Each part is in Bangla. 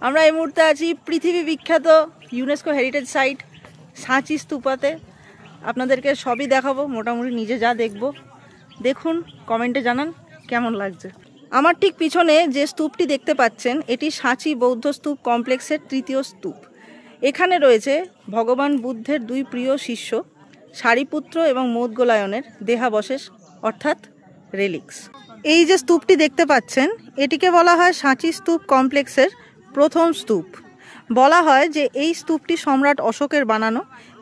আমরা এই মুহূর্তে আছি পৃথিবী বিখ্যাত ইউনেস্কো হেরিটেজ সাইট সাঁচি স্তূপাতে। আপনাদেরকে সবই দেখাবো, মোটামুটি নিজে যা দেখব। দেখুন, কমেন্টে জানান কেমন লাগছে। আমার ঠিক পিছনে যে স্তূপটি দেখতে পাচ্ছেন, এটি সাঁচি বৌদ্ধ স্তূপ কমপ্লেক্সের তৃতীয় স্তূপ। এখানে রয়েছে ভগবান বুদ্ধের দুই প্রিয় শিষ্য সারিপুত্র এবং মোদগলায়নের দেহাবশেষ অর্থাৎ রেলিক্স। এই যে স্তূপটি দেখতে পাচ্ছেন, এটিকে বলা হয় সাঁচি স্তূপ কমপ্লেক্সের প্রথম স্তূপ। বলা হয় যে এই স্তূপটি সম্রাট অশোকের বানানো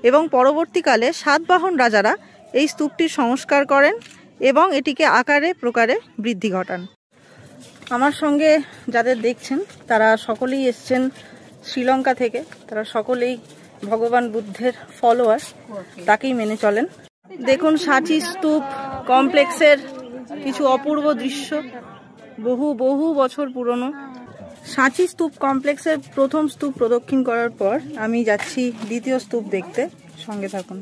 এবং পরবর্তীকালে সাতবাহন রাজারা এই স্তূপটির সংস্কার করেন এবং এটিকে আকারে প্রকারে বৃদ্ধি ঘটান। আমার সঙ্গে যাদের দেখছেন তারা সকলেই এসছেন শ্রীলঙ্কা থেকে। তারা সকলেই ভগবান বুদ্ধের ফলোয়ার, তাকেই মেনে চলেন। দেখুন সাঁচি স্তূপ কমপ্লেক্সের কিছু অপূর্ব দৃশ্য, বহু বহু বছর পুরনো। সাঁচি স্তূপ কমপ্লেক্সের প্রথম স্তূপ প্রদক্ষিণ করার পর আমি যাচ্ছি দ্বিতীয় স্তূপ দেখতে। সঙ্গে থাকুন।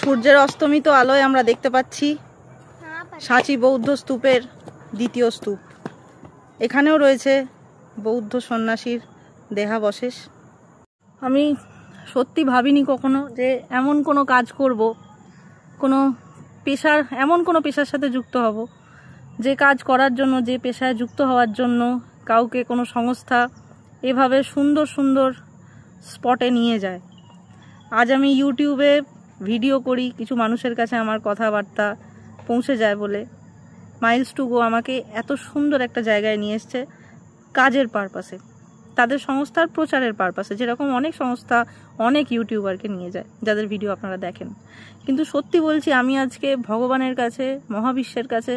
সূর্যের অস্তমিত আলোয় আমরা দেখতে পাচ্ছি সাঁচি বৌদ্ধ স্তূপের দ্বিতীয় স্তূপ। এখানেও রয়েছে বৌদ্ধ সন্ন্যাসীর দেহাবশেষ। আমি সত্যি ভাবিনি কখনো যে এমন কোনো কাজ করব, এমন কোনো পেশার সাথে যুক্ত হব, যে কাজ করার জন্য, যে পেশায় যুক্ত হওয়ার জন্য কাউকে কোনো সংস্থা এভাবে সুন্দর সুন্দর স্পটে নিয়ে যায়। আজ আমি ইউটিউবে ভিডিও করি, কিছু মানুষের কাছে আমার কথাবার্তা পৌঁছে যায় বলে মাইলস টু গো আমাকে এত সুন্দর একটা জায়গায় নিয়ে এসছে কাজের পারপাসে, তাদের সংস্থার প্রচারের পারপাসে। যেরকম অনেক সংস্থা অনেক ইউটিউবারকে নিয়ে যায় যাদের ভিডিও আপনারা দেখেন। কিন্তু সত্যি বলছি, আমি আজকে ভগবানের কাছে, মহাবিশ্বের কাছে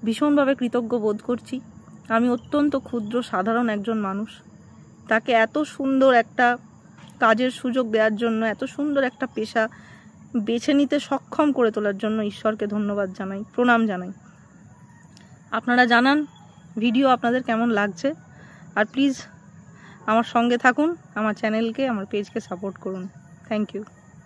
ভীষণভাবে কৃতজ্ঞ বোধ করছি। আমি অত্যন্ত ক্ষুদ্র সাধারণ একজন মানুষ, তাকে এত সুন্দর একটা কাজের সুযোগ দেওয়ার জন্য, এত সুন্দর একটা পেশা বেছে নিতে সক্ষম করে তোলার জন্য ঈশ্বরকে ধন্যবাদ জানাই, প্রণাম জানাই। আপনারা জানান ভিডিও আপনাদের কেমন লাগছে, আর প্লিজ আমার সঙ্গে থাকুন, আমার চ্যানেলকে, আমার পেজকে সাপোর্ট করুন। Thank you.